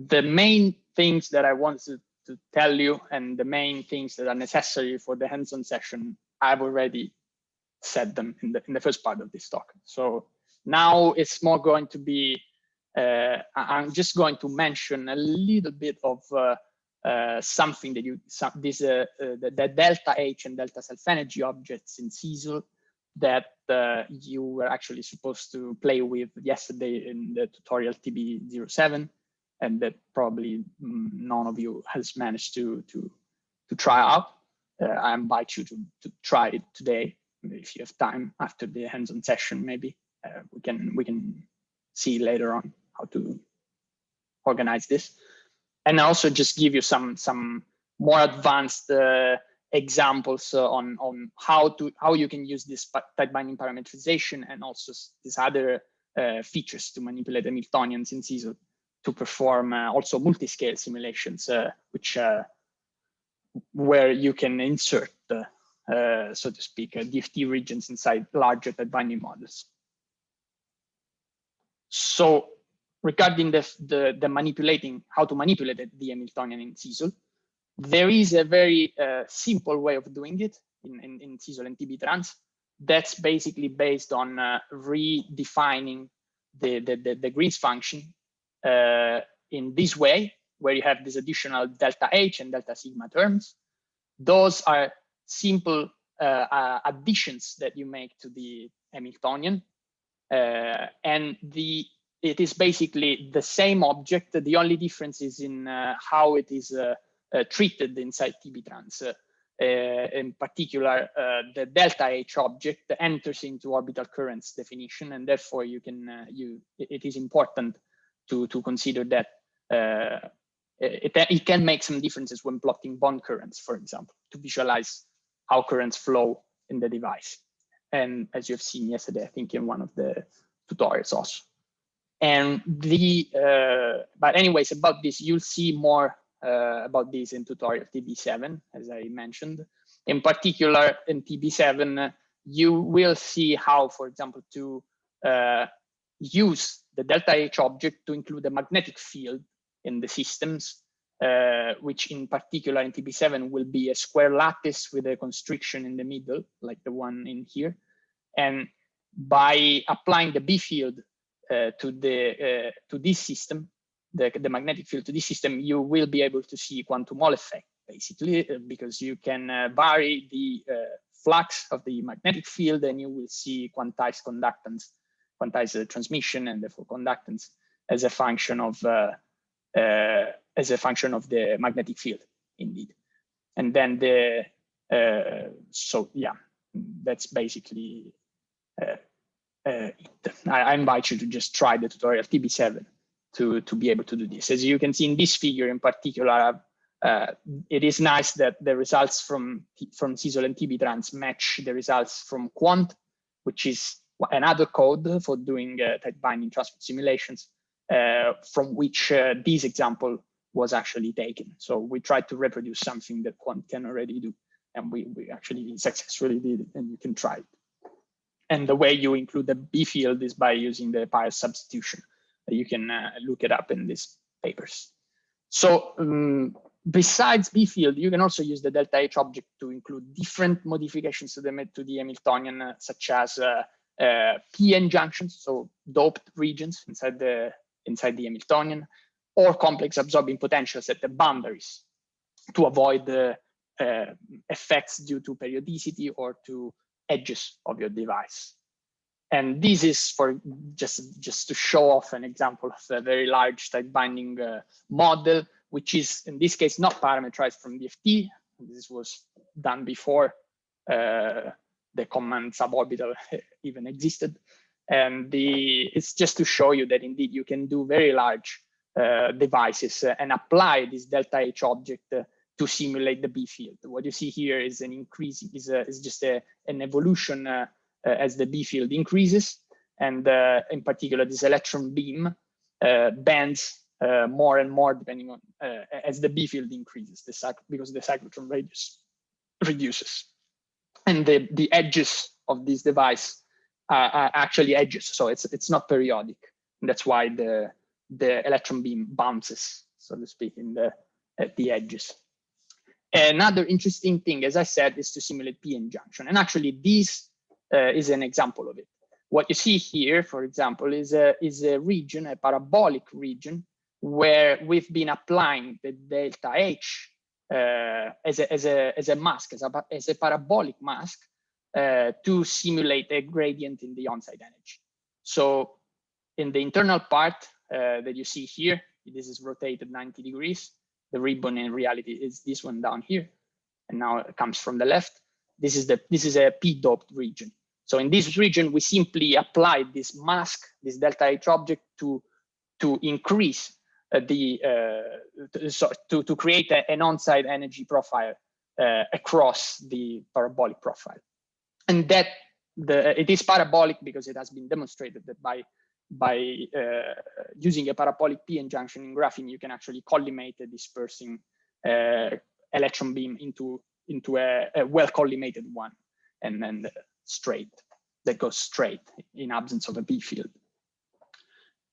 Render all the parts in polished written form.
the main things that I wanted to tell you and the main things that are necessary for the hands-on session, I've already said them in the first part of this talk. So now it's more going to be, I'm just going to mention a little bit of something that the delta H and delta self-energy objects in CISL that you were actually supposed to play with yesterday in the tutorial TB07, and that probably none of you has managed to try out. I invite you to try it today if you have time after the hands-on session. Maybe we can see later on how to organize this, and also just give you some more advanced examples on how you can use this tight binding parametrization and also these other features to manipulate Hamiltonians in CISL to perform also multi-scale simulations, where you can insert, so to speak, DFT regions inside larger tight binding models. So regarding the manipulating, how to manipulate the Hamiltonian in CISL, there is a very simple way of doing it in CISL and TB trans. That's basically based on redefining the Green's function in this way, where you have this additional delta H and delta sigma terms. Those are simple additions that you make to the Hamiltonian. And it is basically the same object. The only difference is in how it is treated inside TB trans. In particular, the delta H object enters into orbital currents definition, and therefore you can it is important to consider that it can make some differences when plotting bond currents, for example, to visualize how currents flow in the device. And as you've seen yesterday, I think in one of the tutorials also. And but anyways, about this, you'll see more about this in tutorial TB7, as I mentioned. In particular, in TB7, you will see how, for example, to use the delta H object to include a magnetic field in the systems, which in particular in TB7 will be a square lattice with a constriction in the middle, like the one in here. And by applying the B field to this system, the magnetic field to this system, you will be able to see quantum Hall effect, basically, because you can vary the flux of the magnetic field, and you will see quantized conductance, quantized transmission, and therefore conductance as a function of the magnetic field, indeed. And then so yeah, that's basically it. I invite you to just try the tutorial TB7 to be able to do this. As you can see in this figure in particular, it is nice that the results from CISL and TB trans match the results from Quant, which is another code for doing tight binding transport simulations, from which this example was actually taken. So we tried to reproduce something that Quant can already do, and we actually successfully did it, and you can try it. And the way you include the B field is by using the Pius substitution. You can look it up in these papers. So besides B field, you can also use the delta H object to include different modifications to the Hamiltonian, such as Pn junctions, so doped regions inside the Hamiltonian, or complex absorbing potentials at the boundaries to avoid the effects due to periodicity or to edges of your device. And this is for just to show off an example of a very large tight binding model, which is in this case not parametrized from DFT. This was done before the command suborbital even existed. And it's just to show you that indeed you can do very large devices and apply this delta H object to simulate the B field. What you see here is an increase, is just an evolution as the B field increases. And in particular, this electron beam bends more and more depending on as the B field increases, because the cyclotron radius reduces. And the edges of this device are actually edges, so it's not periodic. And that's why the electron beam bounces so to speak, at the edges. Another interesting thing, as I said, is to simulate Pn junction. And actually, this is an example of it. What you see here, for example, is a region, a parabolic region, where we've been applying the delta H as a mask, as a parabolic mask, to simulate a gradient in the on-site energy. So in the internal part that you see here, this is rotated 90 degrees. The ribbon in reality is this one down here, and now it comes from the left. This is a p-doped region. So in this region, we simply applied this mask, this delta H object, to increase to create an on-site energy profile across the parabolic profile. And that it is parabolic because it has been demonstrated that by using a parabolic Pn junction in graphene, you can actually collimate a dispersing electron beam into a well-collimated one, and then straight, that goes straight in absence of a B field.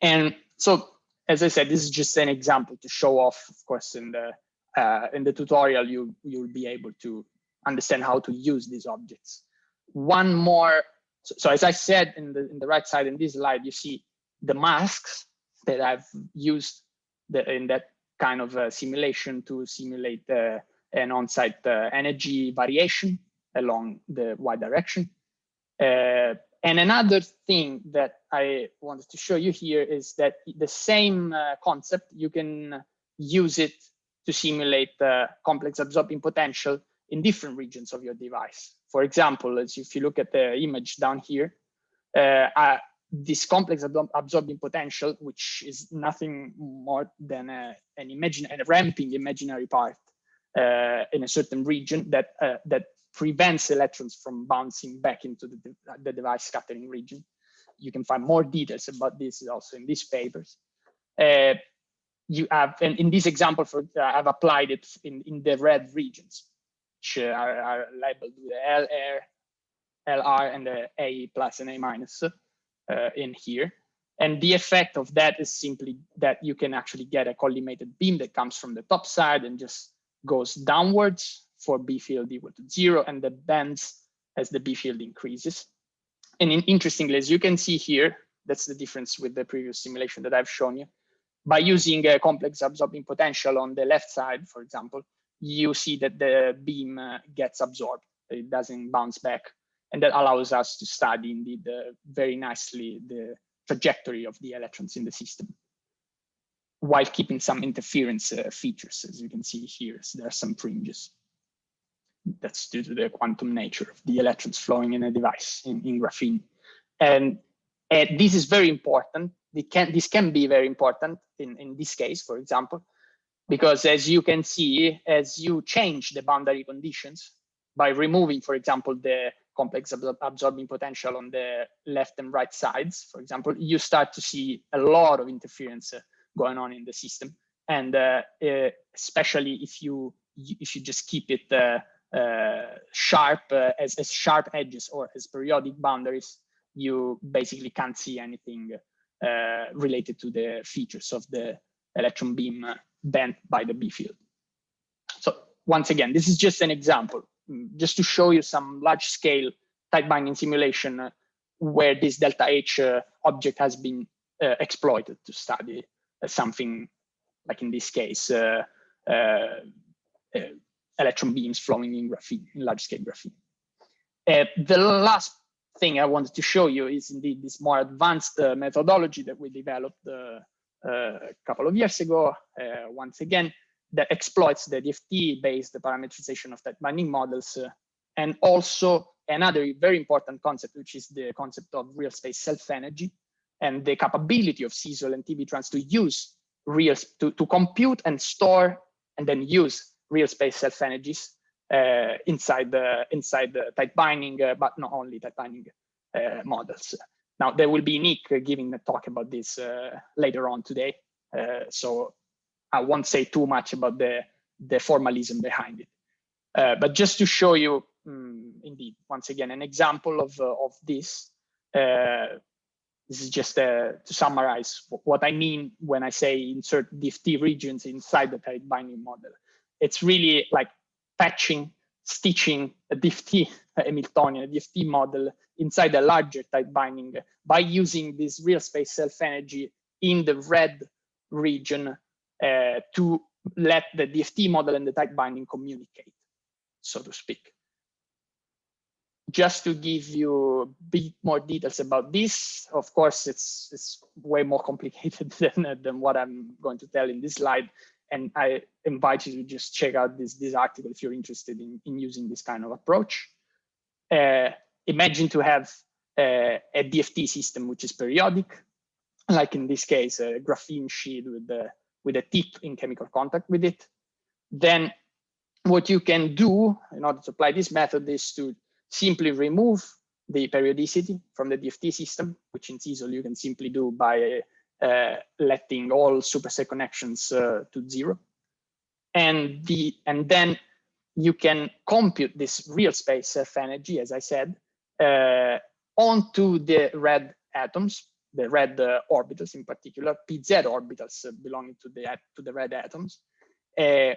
And so, as I said, this is just an example to show off. Of course, in the tutorial, you'll be able to understand how to use these objects. One more. So as I said, in the right side in this slide, you see the masks that I've used in that kind of simulation to simulate an on-site energy variation along the y direction. And another thing that I wanted to show you here is that the same concept, you can use it to simulate complex absorbing potential in different regions of your device. For example, if you look at the image down here, this complex absorbing potential, which is nothing more than a ramping imaginary part in a certain region that prevents electrons from bouncing back into the device scattering region. You can find more details about this also in these papers. You have, and in this example, I've applied it in the red regions, which are labeled with the LR, and the A plus and A minus in here. And the effect of that is simply that you can actually get a collimated beam that comes from the top side and just goes downwards for B field equal to 0, and that bends as the B field increases. And interestingly, as you can see here, that's the difference with the previous simulation that I've shown you. By using a complex absorbing potential on the left side, for example, you see that the beam gets absorbed. It doesn't bounce back. And that allows us to study indeed very nicely the trajectory of the electrons in the system, while keeping some interference features, as you can see here. So there are some fringes. That's due to the quantum nature of the electrons flowing in a device in graphene. And this is very important. This can be very important in this case, for example, because as you can see, as you change the boundary conditions by removing, for example, the complex absorbing potential on the left and right sides, for example, you start to see a lot of interference going on in the system. And especially if you just keep it sharp, as sharp edges or as periodic boundaries, you basically can't see anything related to the features of the electron beam bent by the B field. So once again, this is just an example, just to show you some large scale tight binding simulation where this delta H object has been exploited to study something like, in this case, electron beams flowing in graphene, in large scale graphene. The last thing I wanted to show you is indeed this more advanced methodology that we developed a couple of years ago, once again, that exploits the DFT-based parametrization of tight binding models, and also another very important concept, which is the concept of real space self-energy, and the capability of CSOL and TB trans to use to compute and store and then use real space self-energies inside the tight binding, but not only tight binding models. Now, there will be Nick giving a talk about this later on today, so I won't say too much about the formalism behind it. But just to show you, indeed, once again, an example of this, This is just to summarize what I mean when I say insert DFT regions inside the tight binding model. It's really like patching, stitching a DFT Hamiltonian, a DFT model inside a larger tight binding by using this real space self-energy in the red region to let the DFT model and the tight binding communicate, so to speak. Just to give you a bit more details about this, of course, it's way more complicated than what I'm going to tell in this slide. And I invite you to just check out this article if you're interested in using this kind of approach. Imagine to have a DFT system which is periodic, like in this case, a graphene sheet with a tip in chemical contact with it. Then what you can do in order to apply this method is to simply remove the periodicity from the DFT system, which in CISL you can simply do by letting all superset connections to 0. And then you can compute this real space self-energy, as I said, onto the red atoms, the red orbitals in particular, PZ orbitals belonging to the red atoms,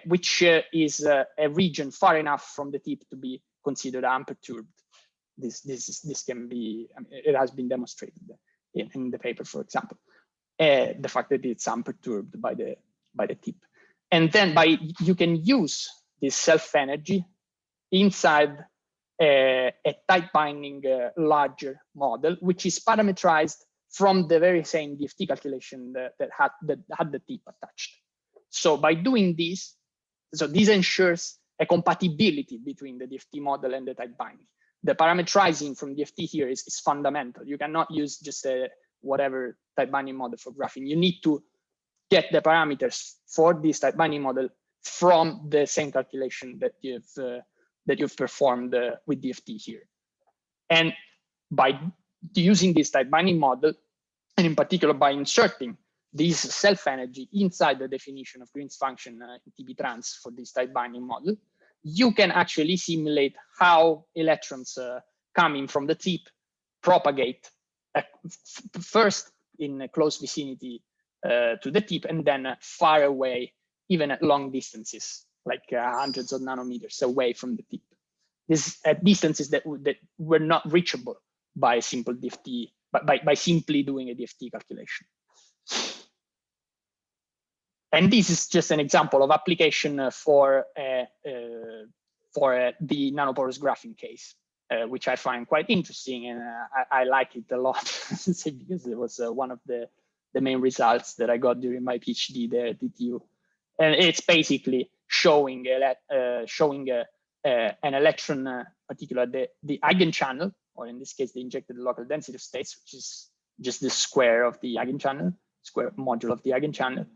which is a region far enough from the tip to be considered unperturbed. This can be, I mean, it has been demonstrated in the paper, for example, the fact that it's unperturbed by the tip. And then you can use this self-energy inside a tight binding larger model, which is parametrized from the very same DFT calculation that had the tip attached. So by doing this, this ensures a compatibility between the DFT model and the tight binding. The parametrizing from DFT here is fundamental. You cannot use just a whatever tight binding model for graphene. You need to get the parameters for this tight binding model from the same calculation that you've performed with DFT here. And by using this tight binding model, and in particular by inserting this self-energy inside the definition of Green's function in TB trans for this tight binding model, you can actually simulate how electrons coming from the tip propagate first in a close vicinity to the tip, and then far away, even at long distances, like hundreds of nanometers away from the tip. This at distances that were not reachable by a simple DFT, by simply doing a DFT calculation. And this is just an example of application for the nanoporous graphene case, which I find quite interesting, and I like it a lot because it was one of the main results that I got during my PhD there at DTU. And it's basically showing an electron, particularly the eigenchannel, or in this case, the injected local density of states, which is just the square of the eigenchannel, square module of the eigenchannel,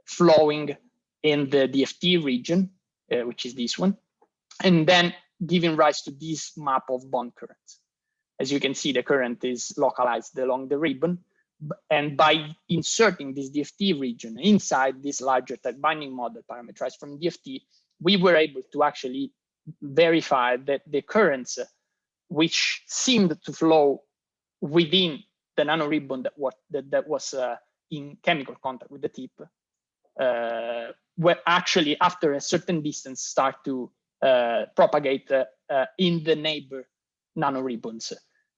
flowing in the DFT region, which is this one, and then giving rise to this map of bond currents. As you can see, the current is localized along the ribbon, and by inserting this DFT region inside this larger tight binding model parameterized from DFT, we were able to actually verify that the currents which seemed to flow within the nanoribbon that was in chemical contact with the tip were actually, after a certain distance, start to propagate in the neighbor nanoribbons,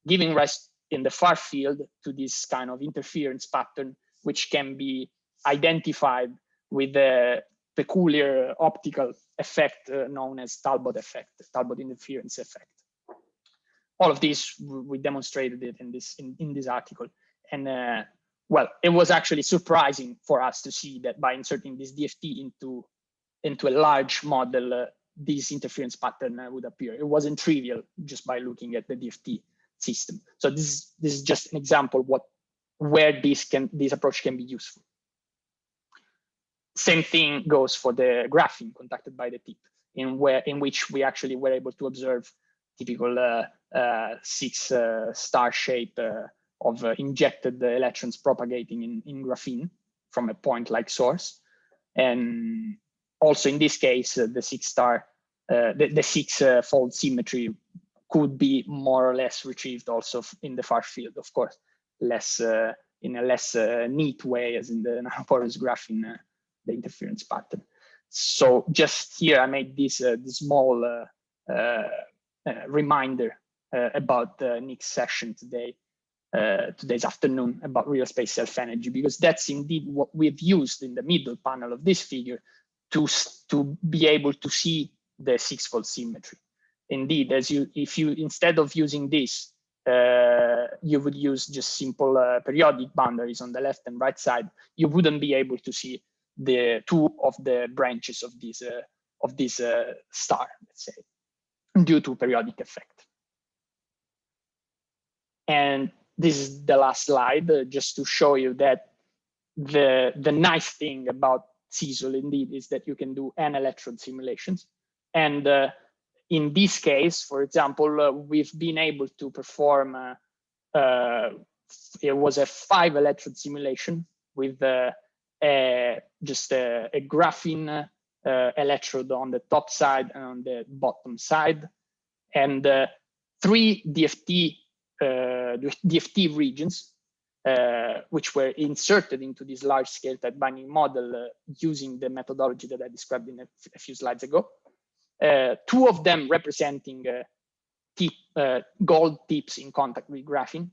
giving rise in the far field to this kind of interference pattern, which can be identified with a peculiar optical effect known as Talbot effect, Talbot interference effect. All of this, we demonstrated it in this article. And well, it was actually surprising for us to see that by inserting this DFT into a large model, this interference pattern would appear. It wasn't trivial just by looking at the DFT system. So this is just an example of where this approach can be useful. Same thing goes for the graphene contacted by the tip, in which we actually were able to observe typical 6 star shape of injected electrons propagating in graphene from a point-like source. And also in this case, the 6-star, the 6-fold symmetry could be more or less retrieved also in the far field, of course. less in a less neat way as in the nanoporous graphene, the interference pattern. So just here I made this small reminder about Nick's session today's afternoon about real space self-energy, because that's indeed what we've used in the middle panel of this figure to be able to see the 6-fold symmetry. Indeed, if you instead of using this, you would use just simple periodic boundaries on the left and right side, you wouldn't be able to see the two of the branches of this star, let's say, due to periodic effect. And this is the last slide, just to show you that the nice thing about CISL indeed is that you can do an electrode simulations. And in this case, for example, we've been able to perform, it was a 5 electrode simulation with just a graphene electrode on the top side and on the bottom side, and 3 DFT regions, which were inserted into this large-scale tight binding model using the methodology that I described in a few slides ago. 2 of them representing gold tips in contact with graphene,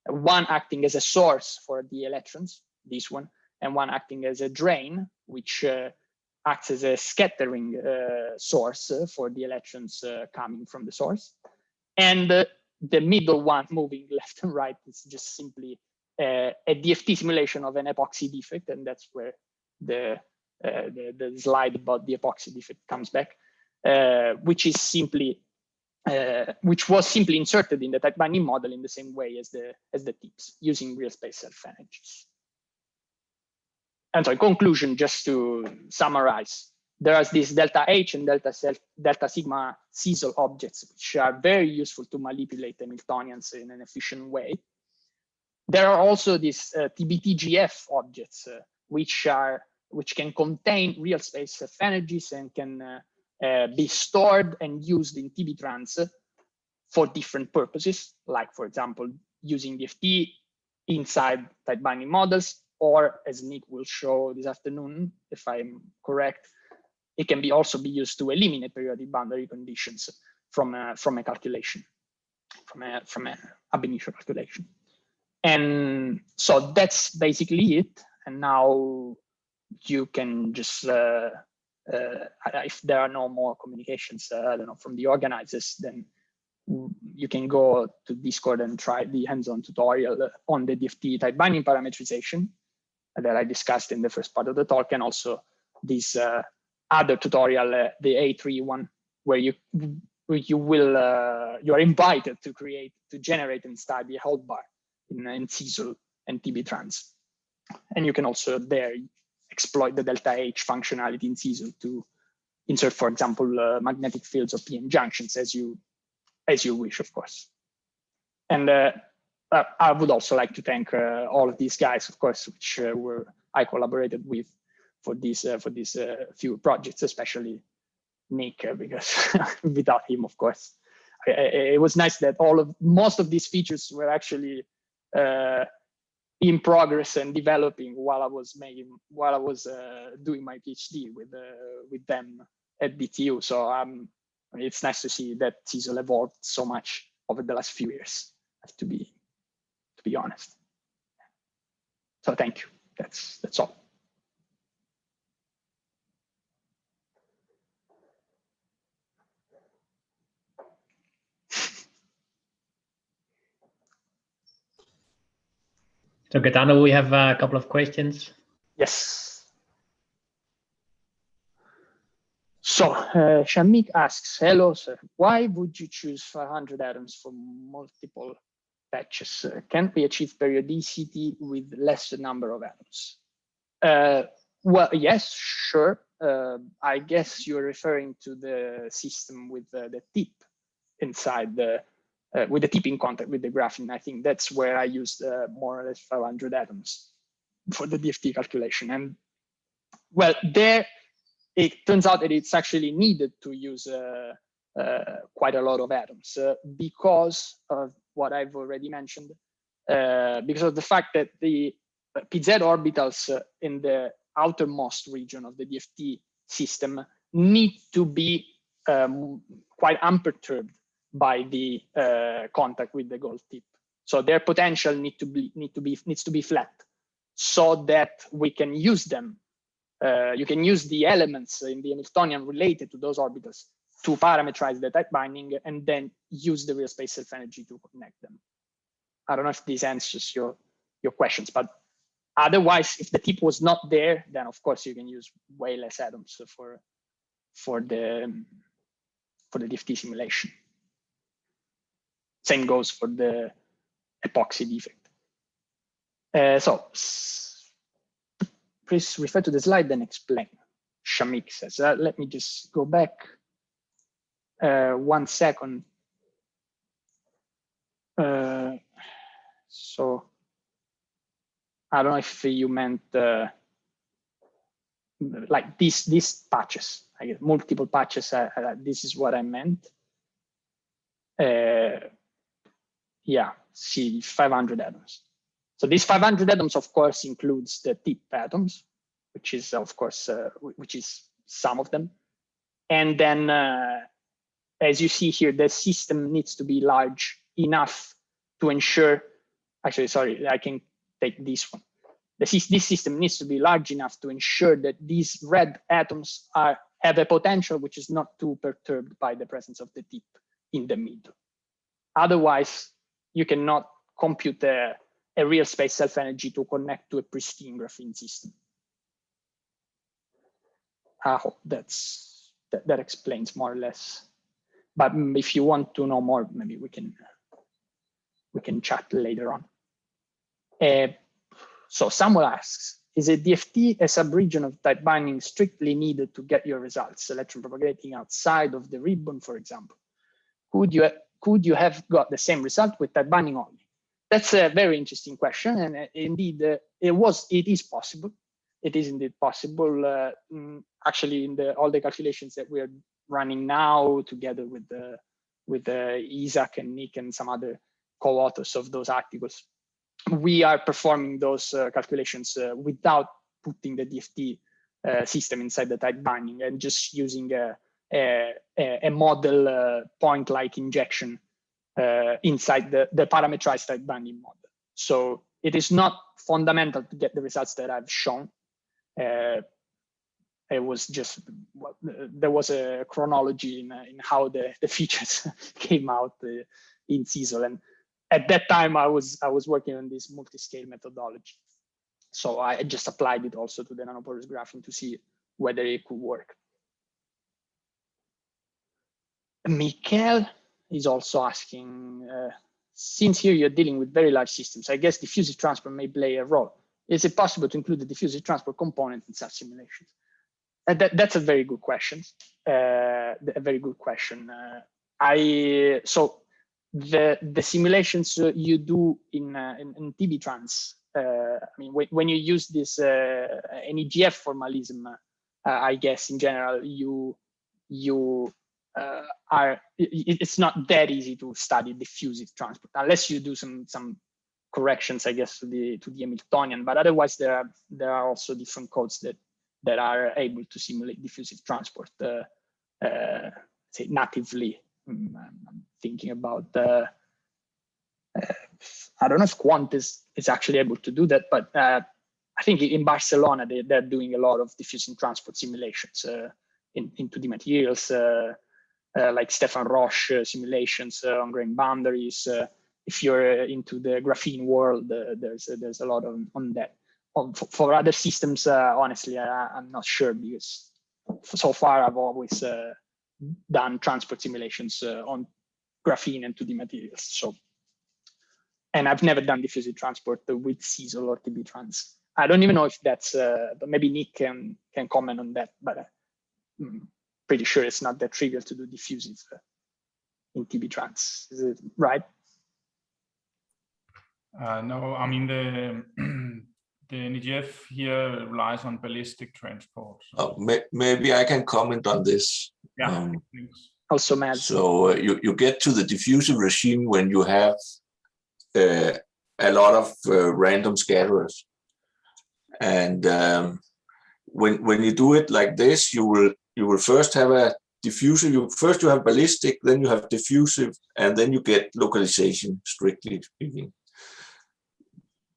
one acting as a source for the electrons, this one, and one acting as a drain, which acts as a scattering source for the electrons coming from the source. And the middle one moving left and right is just simply a DFT simulation of an epoxy defect, and that's where the slide about the epoxy defect comes back, which was simply inserted in the tight binding model in the same way as the tips, using real space self-energies. And so in conclusion, just to summarize, there is this delta H and delta sigma CISL objects, which are very useful to manipulate Hamiltonians in an efficient way. There are also these TBTGF objects, which can contain real space self-energies and can be stored and used in TB trans for different purposes, like, for example, using DFT inside tight binding models, or as Nick will show this afternoon, if I'm correct, it can also be used to eliminate periodic boundary conditions from a calculation, from a ab initio calculation. And so that's basically it. And now you can just, if there are no more communications, I don't know, from the organizers, then you can go to Discord and try the hands-on tutorial on the DFT tight binding parametrization that I discussed in the first part of the talk, and also this other tutorial, the A3 one, where you are invited to generate and study a hold bar in CISL and TB trans. And you can also there exploit the delta H functionality in CISL to insert, for example, magnetic fields or Pn junctions as you wish, of course. And I would also like to thank all of these guys, of course, which I collaborated with for these few projects, especially Nick, because without him, of course, it was nice that most of these features were actually in progress and developing while I was doing my PhD with them at BTU. So it's nice to see that CISL evolved so much over the last few years, to be honest. So thank you. That's all. So Gaetano, we have a couple of questions. Yes. So Shamik asks, hello, sir. Why would you choose 500 atoms for multiple patches? Can't we achieve periodicity with lesser number of atoms? Well, yes, sure. I guess you're referring to the system with the tip inside with the tip in contact with the graphene. I think that's where I used more or less 500 atoms for the DFT calculation. And well, there it turns out that it's actually needed to use quite a lot of atoms because of what I've already mentioned. because of the fact that the PZ orbitals in the outermost region of the DFT system need to be quite unperturbed by the contact with the gold tip. So their potential needs to be flat, so that we can use them. You can use the elements in the Hamiltonian related to those orbitals to parametrize the tight binding, and then use the real space self-energy to connect them. I don't know if this answers your questions, but otherwise, if the tip was not there, then of course you can use way less atoms for the DFT simulation. Same goes for the epoxy defect. So please refer to the slide, then explain. Shamik says, let me just go back 1 second. So I don't know if you meant like these patches. I get multiple patches. This is what I meant. Yeah, see 500 atoms. So these 500 atoms, of course, includes the tip atoms, which is, of course, which is some of them. And then, as you see here, the system needs to be large enough to ensure, actually, sorry, I can take this one. This system needs to be large enough to ensure that these red atoms have a potential which is not too perturbed by the presence of the tip in the middle. Otherwise, you cannot compute a real space self-energy to connect to a pristine graphene system. I hope that explains more or less. But if you want to know more, maybe we can chat later on. So someone asks, is a DFT a subregion of tight binding strictly needed to get your results, electron propagating outside of the ribbon, for example? Could you have got the same result with tight binding only? That's a very interesting question, and indeed it is possible. It is indeed possible. Actually, in all the calculations that we are running now, together with Isaac and Nick and some other co-authors of those articles, we are performing those calculations without putting the DFT system inside the tight binding, and just using a model point-like injection inside the parametrized tight binding model. So it is not fundamental to get the results that I've shown. It was just, well, there was a chronology in how the features came out in CISL, and at that time I was working on this multi-scale methodology. So I just applied it also to the nanoporous graphene to see whether it could work. Mikel is also asking, since here you're dealing with very large systems, I guess diffusive transport may play a role. Is it possible to include the diffusive transport component in such simulations? That's a very good question. So the simulations you do in TB trans, I mean, when you use this NEGF formalism, I guess in general it's not that easy to study diffusive transport unless you do some corrections, I guess, to the Hamiltonian. But otherwise, there are also different codes that are able to simulate diffusive transport, say natively. I'm thinking about I don't know if Quant is actually able to do that, but I think in Barcelona they're doing a lot of diffusive transport simulations into the materials, like Stefan Roche simulations on grain boundaries. If you're into the graphene world, there's a lot on that. For other systems, honestly, I'm not sure, because so far I've always done transport simulations on graphene and 2D materials. So, and I've never done diffusive transport with CISL or TB trans. I don't even know if that's, but maybe Nick can comment on that, but I'm pretty sure it's not that trivial to do diffusive in TB trans. Is it right? No, I mean, the NEGF here relies on ballistic transport. So. Maybe I can comment on this. Yeah, also mad. So you get to the diffusive regime when you have a lot of random scatterers. And when you do it like this, you will first have a diffusive. First you have ballistic, then you have diffusive, and then you get localization, strictly speaking.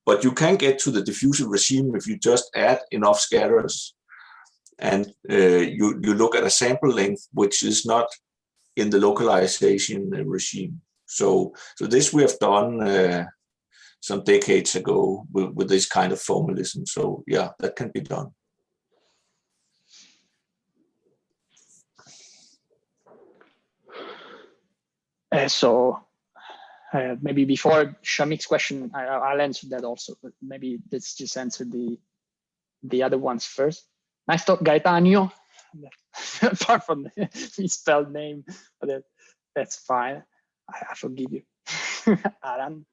But you can get to the diffusive regime if you just add enough scatterers, and you look at a sample length which is not in the localization regime. So this we have done some decades ago with this kind of formalism. So yeah, that can be done. Maybe before Shamik's question, I'll answer that also, but maybe let's just answer the other ones first. Nice talk, Gaetanio. Apart from the misspelled name, but that's fine. I forgive you. Aran.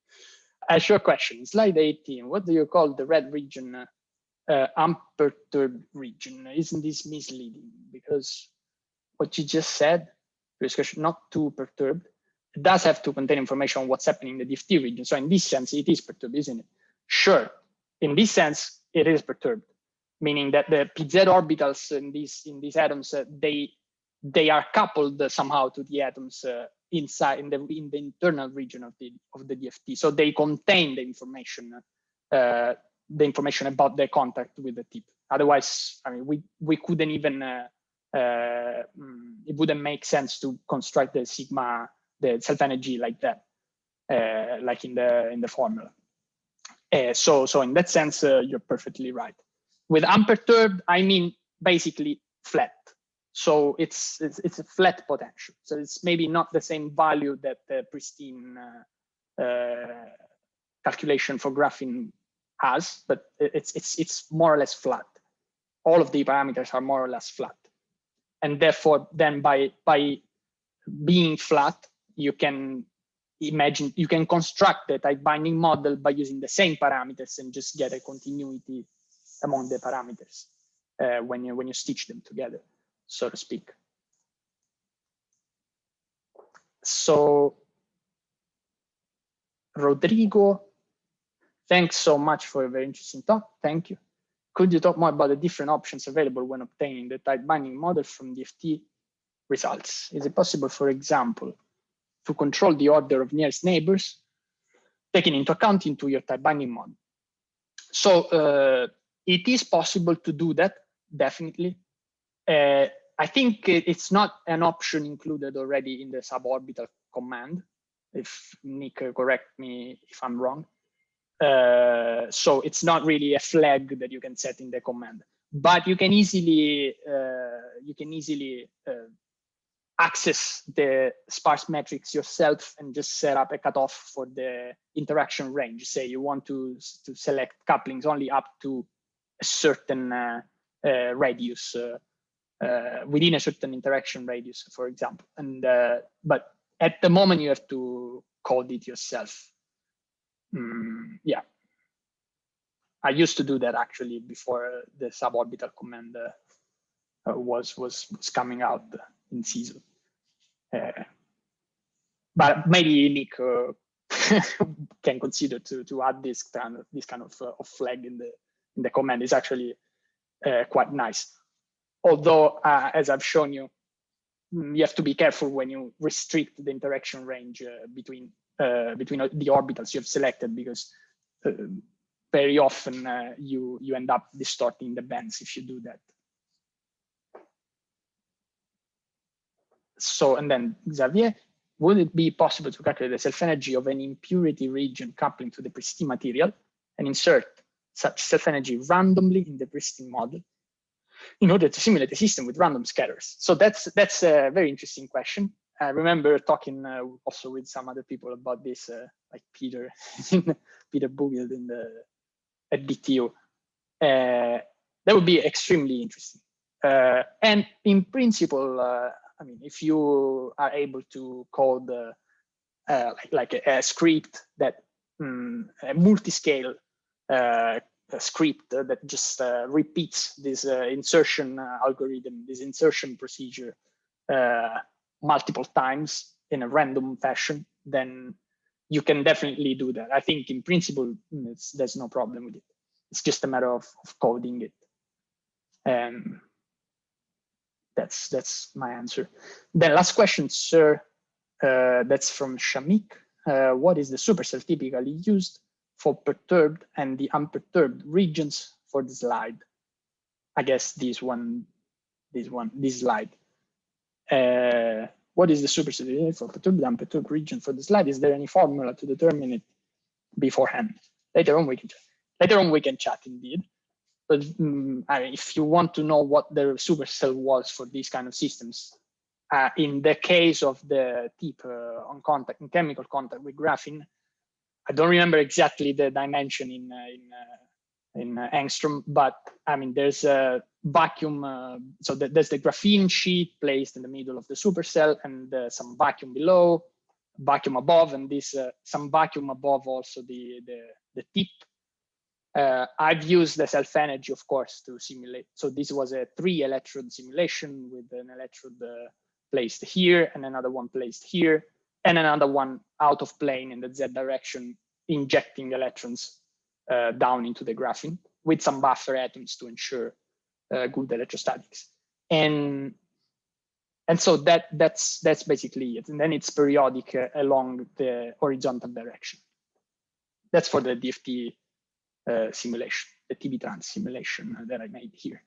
Short question, slide 18. What do you call the red region, unperturbed region? Isn't this misleading? Because what you just said, discussion not too perturbed, it does have to contain information on what's happening in the DFT region. So in this sense, it is perturbed, isn't it? Sure, in this sense, it is perturbed, meaning that the PZ orbitals in these atoms, they are coupled somehow to the atoms inside in the internal region of the DFT. So they contain the information about their contact with the tip. Otherwise, I mean, we couldn't even it wouldn't make sense to construct the sigma, the self energy like that, like in the formula. So in that sense, you're perfectly right. With unperturbed, I mean basically flat. So it's a flat potential. So it's maybe not the same value that the pristine calculation for graphene has, but it's more or less flat. All of the parameters are more or less flat, and therefore, then by being flat, you can imagine, you can construct a tight binding model by using the same parameters and just get a continuity among the parameters when you stitch them together, so to speak. So Rodrigo, thanks so much for a very interesting talk. Thank you. Could you talk more about the different options available when obtaining the tight binding model from DFT results? Is it possible, for example, to control the order of nearest neighbors, taking into account into your tight binding model? So it is possible to do that, definitely. I think it's not an option included already in the suborbital command. If Nick correct me if I'm wrong. So it's not really a flag that you can set in the command, but you can easily access the sparse metrics yourself and just set up a cutoff for the interaction range. Say you want to select couplings only up to a certain radius, within a certain interaction radius, for example. And but at the moment you have to code it yourself. Yeah, I used to do that actually before the suborbital command was coming out in season. But maybe Nick can consider to add this kind of flag in the command. Is actually quite nice. Although, as I've shown you, you have to be careful when you restrict the interaction range between the orbitals you have selected, because very often you end up distorting the bands if you do that. So, and then Xavier, would it be possible to calculate the self-energy of an impurity region coupling to the pristine material and insert such self-energy randomly in the pristine model in order to simulate a system with random scatters? So that's a very interesting question. I remember talking also with some other people about this, like Peter Bugel at DTU. That would be extremely interesting. And in principle, I mean, if you are able to code like a script that a multi-scale script that just repeats this insertion algorithm, this insertion procedure multiple times in a random fashion, then you can definitely do that. I think in principle, there's no problem with it. It's just a matter of coding it. That's my answer. Then last question, sir. That's from Shamik. What is the supercell typically used for perturbed and the unperturbed regions for the slide? I guess this slide. What is the supercell for perturbed and unperturbed region for the slide? Is there any formula to determine it beforehand? Later on we can chat indeed. But if you want to know what the supercell was for these kind of systems, in the case of the tip on contact, in chemical contact with graphene, I don't remember exactly the dimension in angstrom, but I mean, there's a vacuum. So there's the graphene sheet placed in the middle of the supercell, and some vacuum below, vacuum above, and this some vacuum above also the tip. I've used the self-energy, of course, to simulate. So this was a 3-electrode simulation with an electrode placed here and another one placed here and another one out of plane in the Z direction, injecting electrons down into the graphene with some buffer atoms to ensure good electrostatics. And so that's basically it. And then it's periodic along the horizontal direction. That's for the DFT simulation, the TB trans simulation that I made here.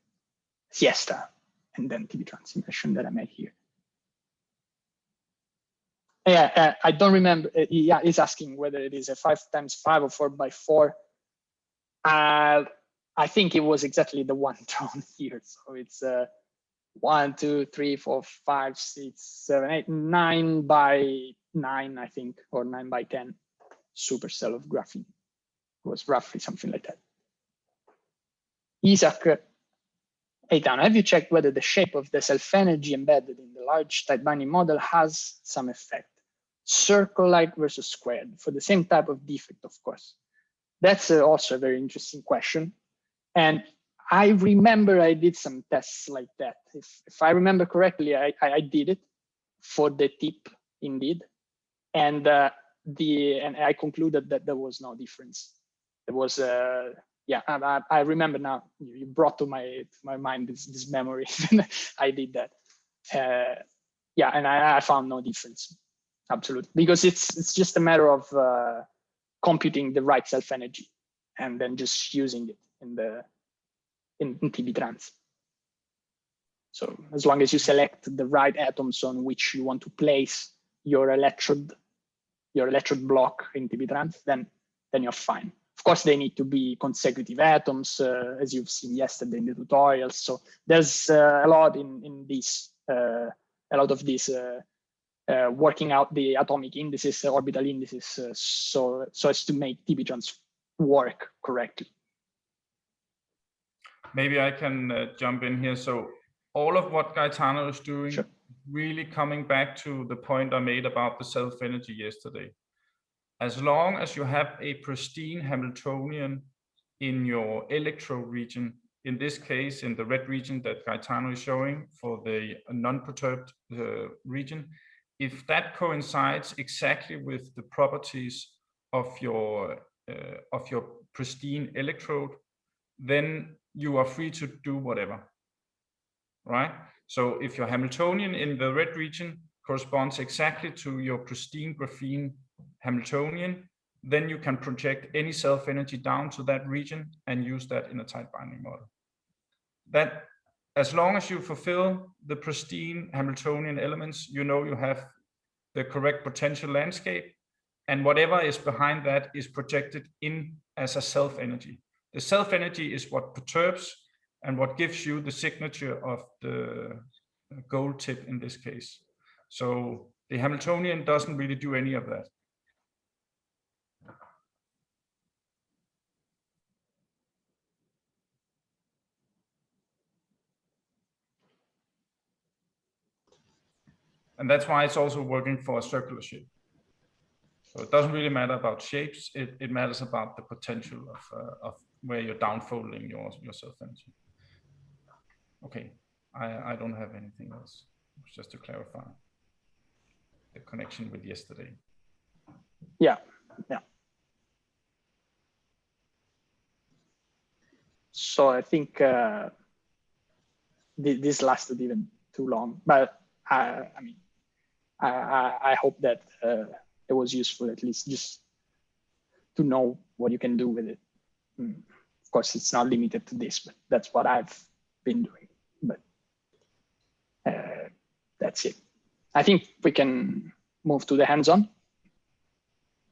Siesta, and then TB trans simulation that I made here. Yeah, I don't remember. Yeah, he's asking whether it is a 5x5 or 4x4. I think it was exactly the one drawn here. So it's 1, 2, 3, 4, 5, 6, 7, 8, 9 by 9, I think, or 9 by 10 supercell of graphene. It was roughly something like that. Isaac, hey, Dan, have you checked whether the shape of the self-energy embedded in the large tight binding model has some effect? Circle-like versus squared for the same type of defect, of course. That's also a very interesting question. And I remember I did some tests like that. If I remember correctly, I did it for the tip indeed. And I concluded that there was no difference. There was yeah, I remember now. You brought to my mind this memory. I did that. Yeah, and I found no difference. Absolutely, because it's just a matter of computing the right self energy and then just using it in TB trans. So as long as you select the right atoms on which you want to place your electrode block in TB trans, then you're fine. Of course, they need to be consecutive atoms, as you've seen yesterday in the tutorials. So there's a lot in this, a lot of this working out the atomic indices, orbital indices, so as to make TB trans work correctly. Maybe I can jump in here. So all of what Gaetano is doing, sure, really coming back to the point I made about the self-energy yesterday. As long as you have a pristine Hamiltonian in your electrode region, in this case, in the red region that Gaetano is showing for the non-perturbed region, if that coincides exactly with the properties of your pristine electrode, then you are free to do whatever, right? So if your Hamiltonian in the red region corresponds exactly to your pristine graphene Hamiltonian, then you can project any self-energy down to that region and use that in a tight binding model. That, as long as you fulfill the pristine Hamiltonian elements, you know you have the correct potential landscape, and whatever is behind that is projected in as a self-energy. The self-energy is what perturbs and what gives you the signature of the gold tip in this case. So the Hamiltonian doesn't really do any of that. And that's why it's also working for a circular shape. So it doesn't really matter about shapes. It matters about the potential of where you're downfolding your self-energy. Okay, I don't have anything else. Just to clarify the connection with yesterday. Yeah, Yeah. So I think this lasted even too long, but I mean, I hope that it was useful, at least just to know what you can do with it. Of course, it's not limited to this, but that's what I've been doing. But that's it. I think we can move to the hands-on.